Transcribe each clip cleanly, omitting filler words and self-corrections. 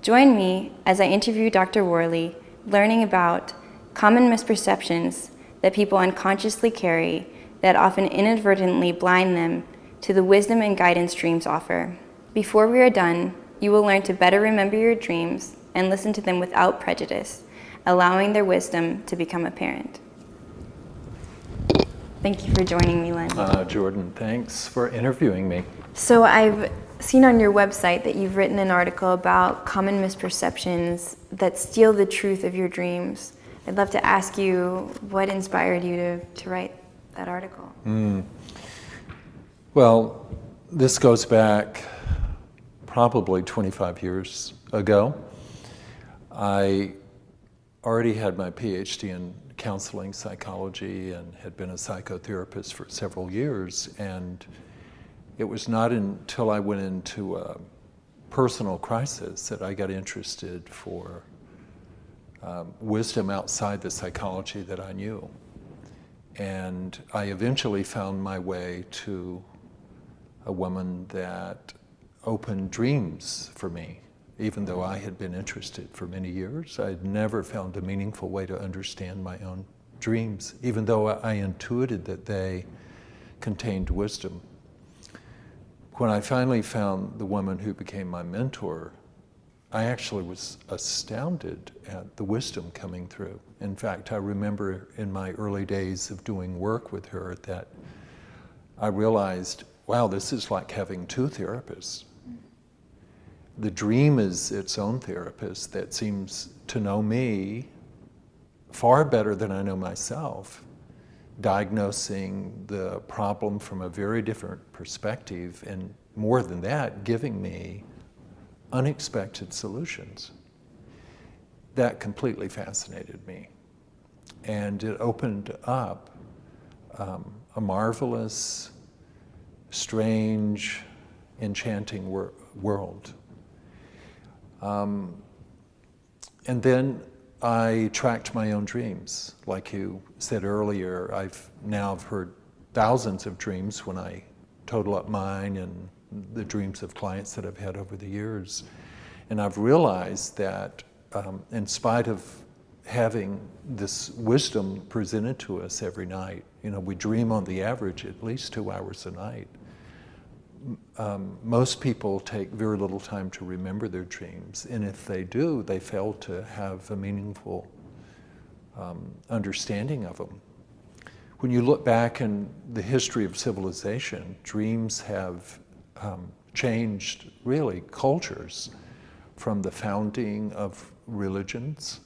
Join me as I interview Dr. Worley, learning about common misperceptions that people unconsciously carry that often inadvertently blind them to the wisdom and guidance dreams offer. Before we are done, you will learn to better remember your dreams and listen to them without prejudice, allowing their wisdom to become apparent. Thank you for joining me, Len. Jordan, thanks for interviewing me. So I've seen on your website that you've written an article about common misperceptions that steal the truth of your dreams. I'd love to ask you what inspired you to write that article. Well, this goes back probably 25 years ago. I already had my PhD in counseling psychology and had been a psychotherapist for several years, and it was not until I went into a personal crisis that I got interested for wisdom outside the psychology that I knew. And I eventually found my way to a woman that opened dreams for me. Even though I had been interested for many years, I had never found a meaningful way to understand my own dreams, even though I intuited that they contained wisdom. When I finally found the woman who became my mentor, I actually was astounded at the wisdom coming through. In fact, I remember in my early days of doing work with her that I realized, wow, this is like having two therapists. The dream is its own therapist that seems to know me far better than I know myself, diagnosing the problem from a very different perspective, and more than that, giving me unexpected solutions. That completely fascinated me. And it opened up a marvelous, strange, enchanting world. And then I tracked my own dreams. Like you said earlier, I've now heard thousands of dreams when I total up mine and the dreams of clients that I've had over the years. And I've realized that in spite of having this wisdom presented to us every night, we dream on the average at least 2 hours a night. Most people take very little time to remember their dreams, and if they do, they fail to have a meaningful understanding of them. When you look back in the history of civilization, dreams have changed really cultures, from the founding of religions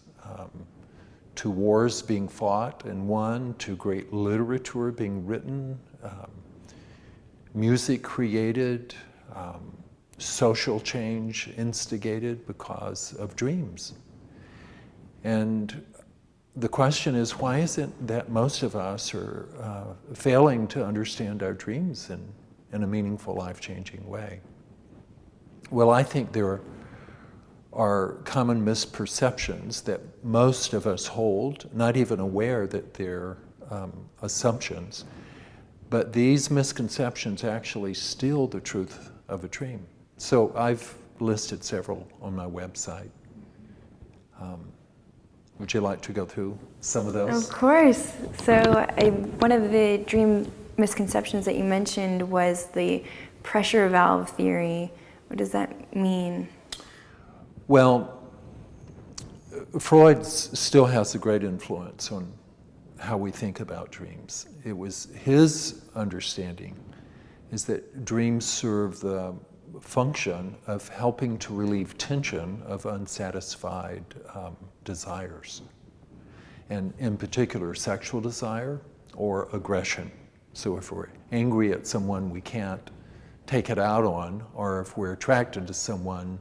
to wars being fought and won, to great literature being written, music created, social change instigated because of dreams. And the question is, why is it that most of us are failing to understand our dreams in a meaningful, life-changing way? Well, I think there are common misperceptions that most of us hold, not even aware that they're assumptions. But these misconceptions actually steal the truth of a dream. So I've listed several on my website. Would you like to go through some of those? Of course. So one of the dream misconceptions that you mentioned was the pressure valve theory. What does that mean? Well, Freud still has a great influence on how we think about dreams. It was his understanding is that dreams serve the function of helping to relieve tension of unsatisfied desires, and in particular sexual desire or aggression. So if we're angry at someone we can't take it out on, or if we're attracted to someone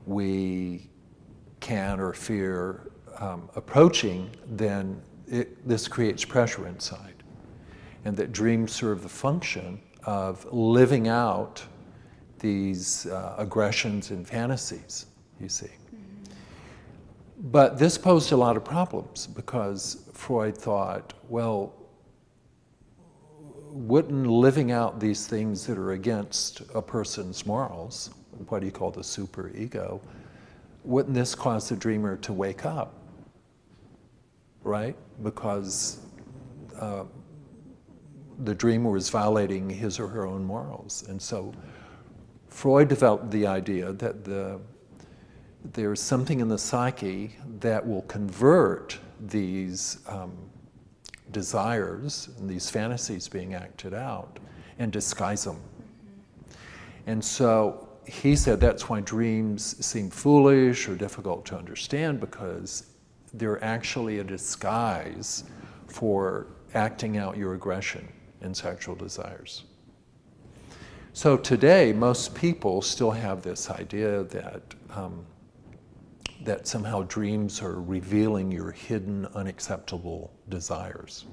we can or fear approaching, then this creates pressure inside. And that dreams serve the function of living out these aggressions and fantasies, you see. Mm-hmm. But this posed a lot of problems because Freud thought, well, wouldn't living out these things that are against a person's morals, what he called the superego, wouldn't this cause the dreamer to wake up, right? Because the dreamer was violating his or her own morals. And so Freud developed the idea that there's something in the psyche that will convert these desires and these fantasies being acted out and disguise them. And so he said that's why dreams seem foolish or difficult to understand, because they're actually a disguise for acting out your aggression and sexual desires. So today, most people still have this idea that that somehow dreams are revealing your hidden, unacceptable desires.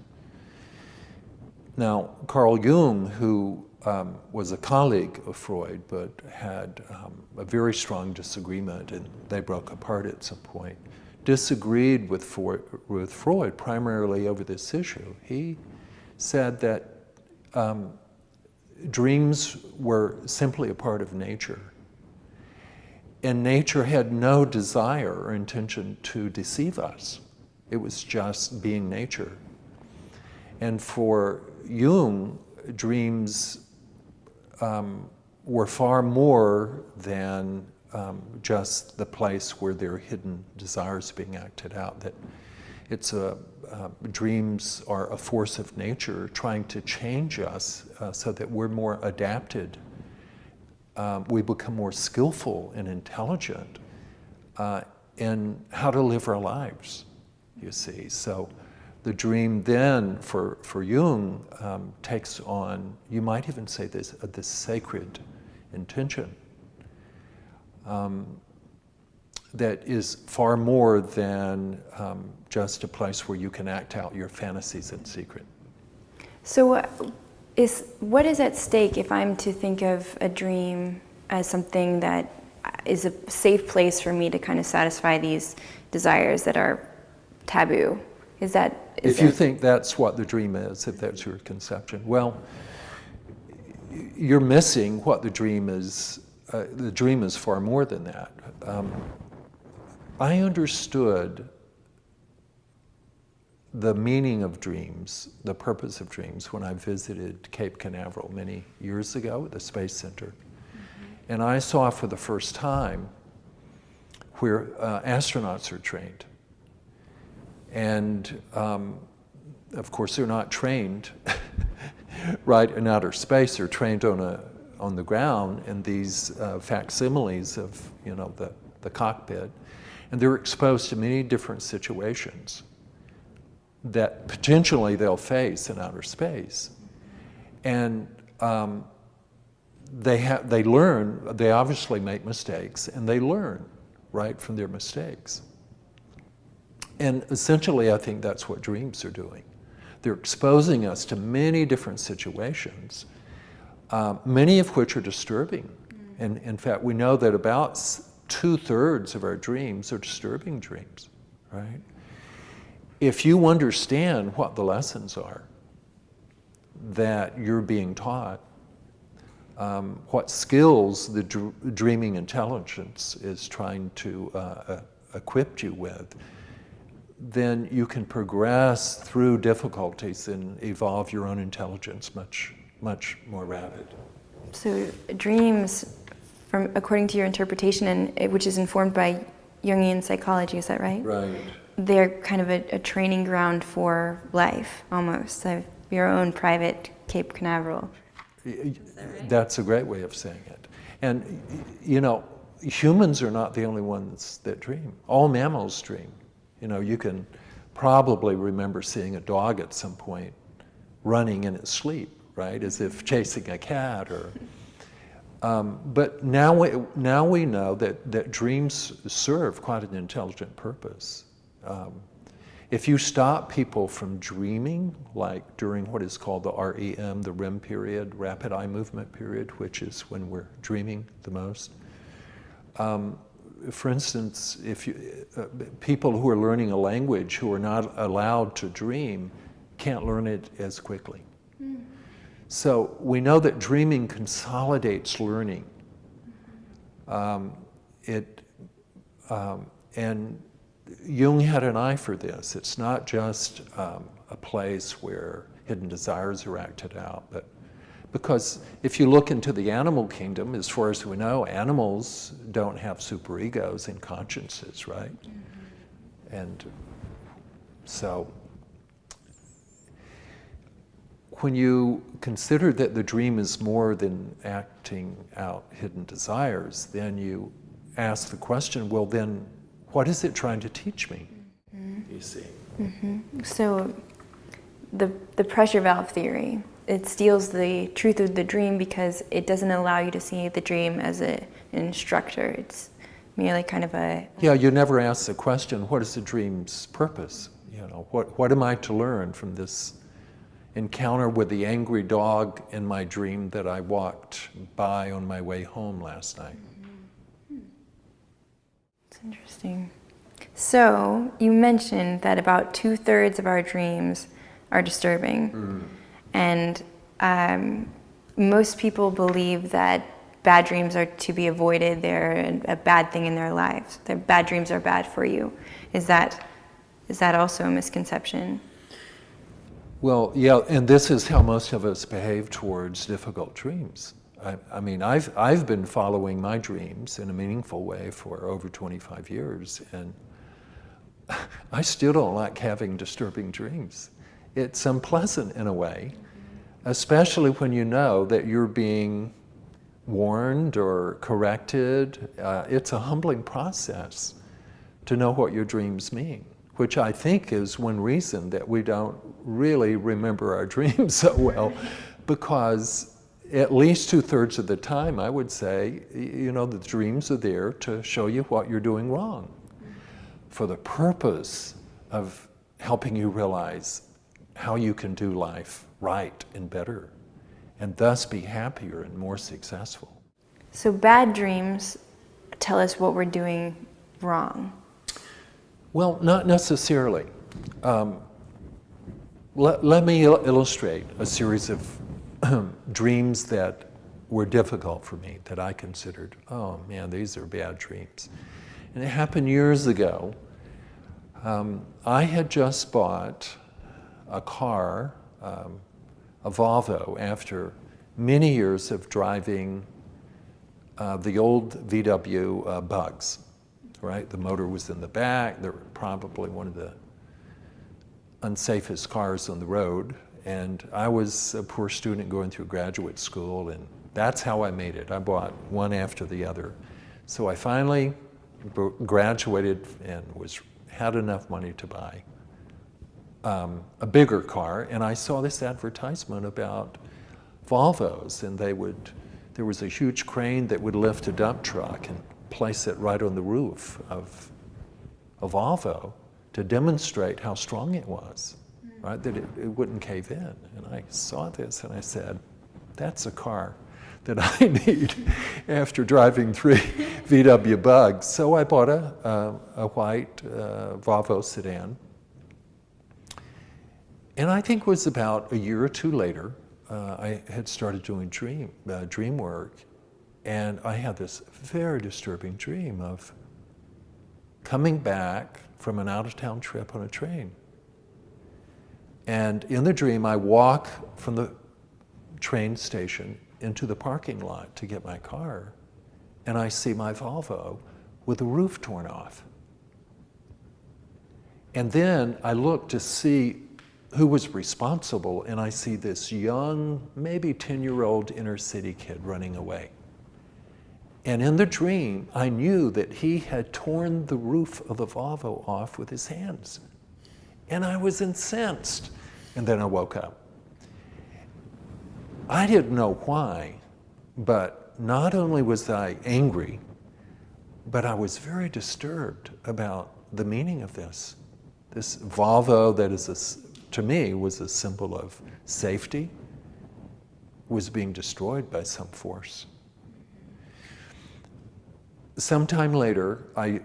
Now, Carl Jung, who was a colleague of Freud, but had a very strong disagreement, and they broke apart at some point, disagreed with Freud primarily over this issue. He said that dreams were simply a part of nature, and nature had no desire or intention to deceive us. It was just being nature. And for Jung, dreams were far more than just the place where there are hidden desires being acted out. That it's dreams are a force of nature trying to change us so that we're more adapted. We become more skillful and intelligent in how to live our lives, you see. So the dream then, for Jung, takes on, you might even say this sacred intention that is far more than just a place where you can act out your fantasies in secret. So what is at stake if I'm to think of a dream as something that is a safe place for me to kind of satisfy these desires that are taboo? If you think that's what the dream is, if that's your conception, well, you're missing what the dream is. The dream is far more than that. I understood the meaning of dreams, the purpose of dreams, when I visited Cape Canaveral many years ago at the Space Center. Mm-hmm. And I saw for the first time where astronauts are trained. And of course, they're not trained right in outer space. They're trained on the ground in these facsimiles of the cockpit, and they're exposed to many different situations that potentially they'll face in outer space. And they learn. They obviously make mistakes, and they learn right from their mistakes. And essentially, I think that's what dreams are doing. They're exposing us to many different situations, many of which are disturbing. And in fact, we know that about 2/3 of our dreams are disturbing dreams, right? If you understand what the lessons are that you're being taught, what skills the dreaming intelligence is trying to equip you with, then you can progress through difficulties and evolve your own intelligence much, much more rapid. So dreams, according to your interpretation, and which is informed by Jungian psychology, is that right? Right. They're kind of a training ground for life, almost. So your own private Cape Canaveral. Right? That's a great way of saying it. And humans are not the only ones that dream. All mammals dream. You can probably remember seeing a dog at some point running in its sleep, right, as if chasing a cat. Or, but now we know that dreams serve quite an intelligent purpose. If you stop people from dreaming, like during what is called the REM, the REM period, rapid eye movement period, which is when we're dreaming the most. For instance, if people who are learning a language who are not allowed to dream can't learn it as quickly. Mm. So we know that dreaming consolidates learning. And Jung had an eye for this. It's not just a place where hidden desires are acted out, but because if you look into the animal kingdom, as far as we know, animals don't have superegos and consciences, right? Mm-hmm. And so when you consider that the dream is more than acting out hidden desires, then you ask the question, well then, what is it trying to teach me? Mm-hmm. You see. Mm-hmm. So the pressure valve theory, it steals the truth of the dream because it doesn't allow you to see the dream as an instructor. It's merely kind of a... Yeah, you never ask the question, what is the dream's purpose? You know, what am I to learn from this encounter with the angry dog in my dream that I walked by on my way home last night? It's interesting. So, you mentioned that about 2/3 of our dreams are disturbing. Mm. And most people believe that bad dreams are to be avoided. They're a bad thing in their lives. That bad dreams are bad for you. Is that also a misconception? Well, yeah, and this is how most of us behave towards difficult dreams. I mean, I've been following my dreams in a meaningful way for over 25 years, and I still don't like having disturbing dreams. It's unpleasant in a way, especially when you know that you're being warned or corrected. It's a humbling process to know what your dreams mean, which I think is one reason that we don't really remember our dreams so well, because at least 2/3 of the time, I would say, you know, the dreams are there to show you what you're doing wrong, for the purpose of helping you realize how you can do life right and better, and thus be happier and more successful. So bad dreams tell us what we're doing wrong. Well, not necessarily. Let me illustrate a series of dreams that were difficult for me, that I considered, oh man, these are bad dreams. And it happened years ago. I had just bought a car, a Volvo, after many years of driving the old VW Bugs, right? The motor was in the back. They were probably one of the unsafest cars on the road. And I was a poor student going through graduate school, and that's how I made it. I bought one after the other. So I finally graduated and had enough money to buy a bigger car, and I saw this advertisement about Volvos, and there was a huge crane that would lift a dump truck and place it right on the roof of a Volvo to demonstrate how strong it was, right? That it wouldn't cave in. And I saw this and I said, that's a car that I need after driving 3 VW Bugs. So I bought a white Volvo sedan. And I think it was about a year or two later, I had started doing dream work, and I had this very disturbing dream of coming back from an out-of-town trip on a train. And in the dream, I walk from the train station into the parking lot to get my car, and I see my Volvo with the roof torn off. And then I look to see who was responsible, and I see this young, maybe 10-year-old inner city kid running away. And in the dream, I knew that he had torn the roof of the Volvo off with his hands. And I was incensed. And then I woke up. I didn't know why, but not only was I angry, but I was very disturbed about the meaning of this. This Volvo that is, to me, was a symbol of safety, was being destroyed by some force. Sometime later, I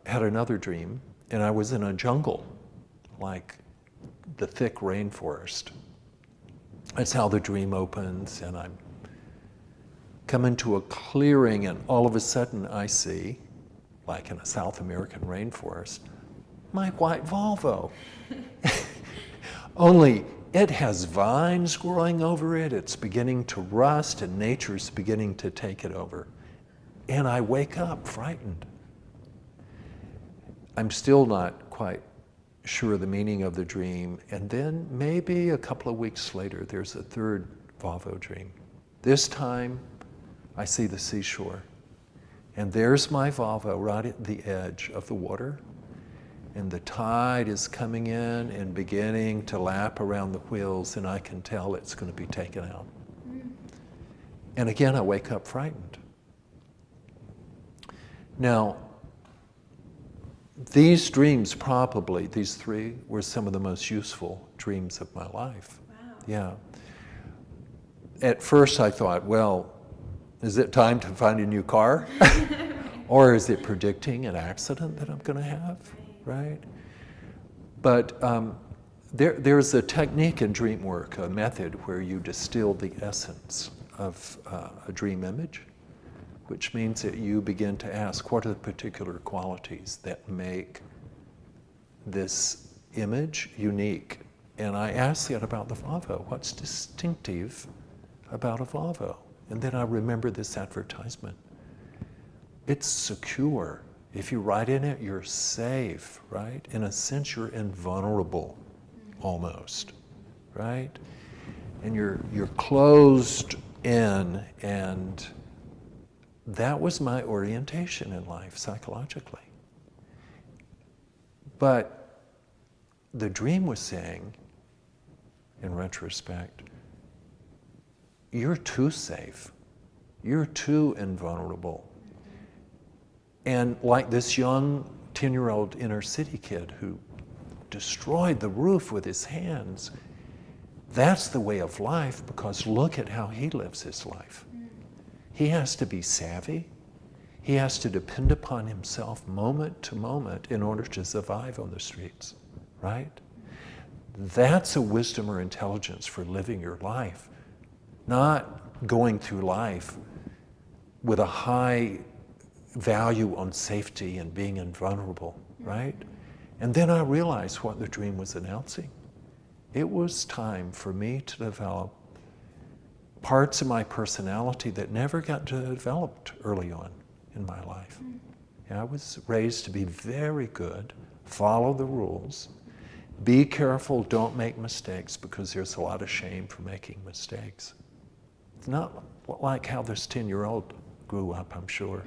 had another dream, and I was in a jungle, like the thick rainforest. That's how the dream opens, and I'm coming to a clearing, and all of a sudden I see like in a South American rainforest, my white Volvo. Only it has vines growing over it, it's beginning to rust, and nature's beginning to take it over. And I wake up frightened. I'm still not quite sure the meaning of the dream, and then maybe a couple of weeks later, there's a third Volvo dream. This time, I see the seashore, and there's my Volvo right at the edge of the water, and the tide is coming in and beginning to lap around the wheels, and I can tell it's going to be taken out. And again, I wake up frightened. Now, these dreams probably, these three, were some of the most useful dreams of my life. Wow. Yeah. At first I thought, well, is it time to find a new car? Or is it predicting an accident that I'm going to have, right? But there's a technique in dream work, a method where you distill the essence of a dream image, which means that you begin to ask, what are the particular qualities that make this image unique? And I asked that about the Volvo. What's distinctive about a Volvo? And then I remember this advertisement. It's secure. If you ride in it, you're safe, right? In a sense, you're invulnerable, almost, right? And you're closed in, and that was my orientation in life, psychologically. But the dream was saying, in retrospect, you're too safe. You're too invulnerable. And like this young 10-year-old inner city kid who destroyed the roof with his hands, that's the way of life, because look at how he lives his life. He has to be savvy. He has to depend upon himself moment to moment in order to survive on the streets, right? That's a wisdom or intelligence for living your life, not going through life with a high value on safety and being invulnerable, right? And then I realized what the dream was announcing. It was time for me to develop parts of my personality that never got developed early on in my life. I was raised to be very good, follow the rules, be careful, don't make mistakes, because there's a lot of shame for making mistakes. It's not like how this 10-year-old grew up, I'm sure.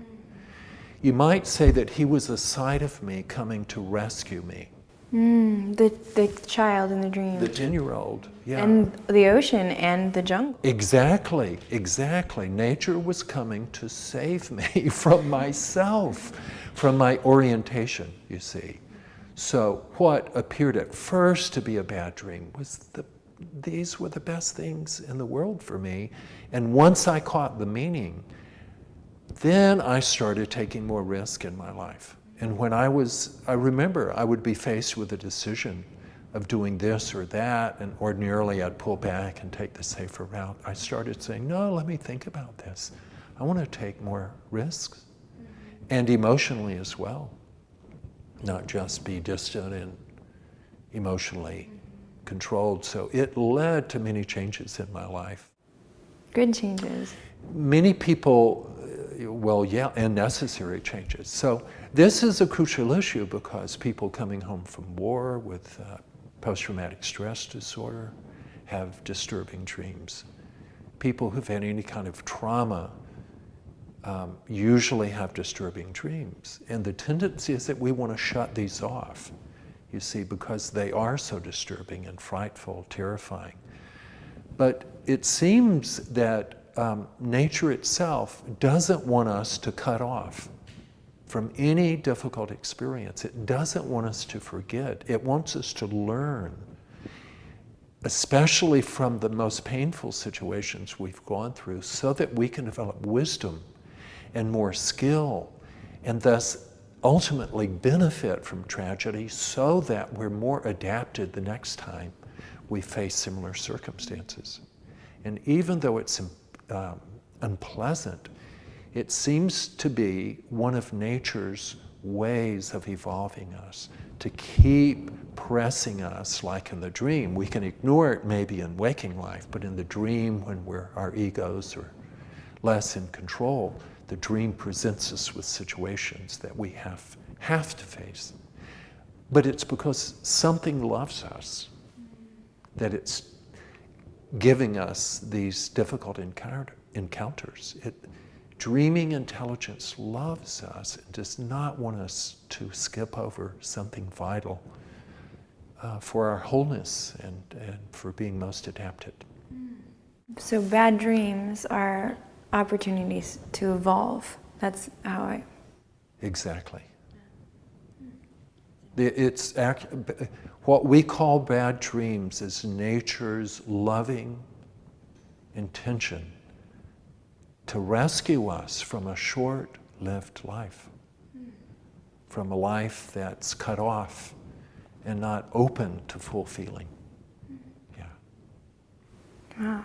You might say that he was a side of me coming to rescue me. The child in the dream. The 10-year-old, yeah. And the ocean and the jungle. Exactly, exactly. Nature was coming to save me from myself, from my orientation, you see. So what appeared at first to be a bad dream was these were the best things in the world for me. And once I caught the meaning, then I started taking more risk in my life. And when I remember I would be faced with a decision of doing this or that, and ordinarily I'd pull back and take the safer route. I started saying, no, let me think about this. I want to take more risks, and emotionally as well, not just be distant and emotionally controlled. So it led to many changes in my life. Good changes. Many people, well, yeah, and necessary changes. So this is a crucial issue because people coming home from war with post-traumatic stress disorder have disturbing dreams. People who've had any kind of trauma usually have disturbing dreams. And the tendency is that we want to shut these off, you see, because they are so disturbing and frightful, terrifying. But it seems that nature itself doesn't want us to cut off from any difficult experience. It doesn't want us to forget. It wants us to learn, especially from the most painful situations we've gone through, so that we can develop wisdom and more skill, and thus ultimately benefit from tragedy so that we're more adapted the next time we face similar circumstances. And even though it's unpleasant, it seems to be one of nature's ways of evolving us, to keep pressing us like in the dream. We can ignore it maybe in waking life, but in the dream when our egos are less in control, the dream presents us with situations that we have to face. But it's because something loves us that it's giving us these difficult encounters. Dreaming intelligence loves us and does not want us to skip over something vital for our wholeness and for being most adapted. So bad dreams are opportunities to evolve. That's how I... Exactly. What we call bad dreams is nature's loving intention to rescue us from a short-lived life, from a life that's cut off and not open to full feeling. Yeah. Wow.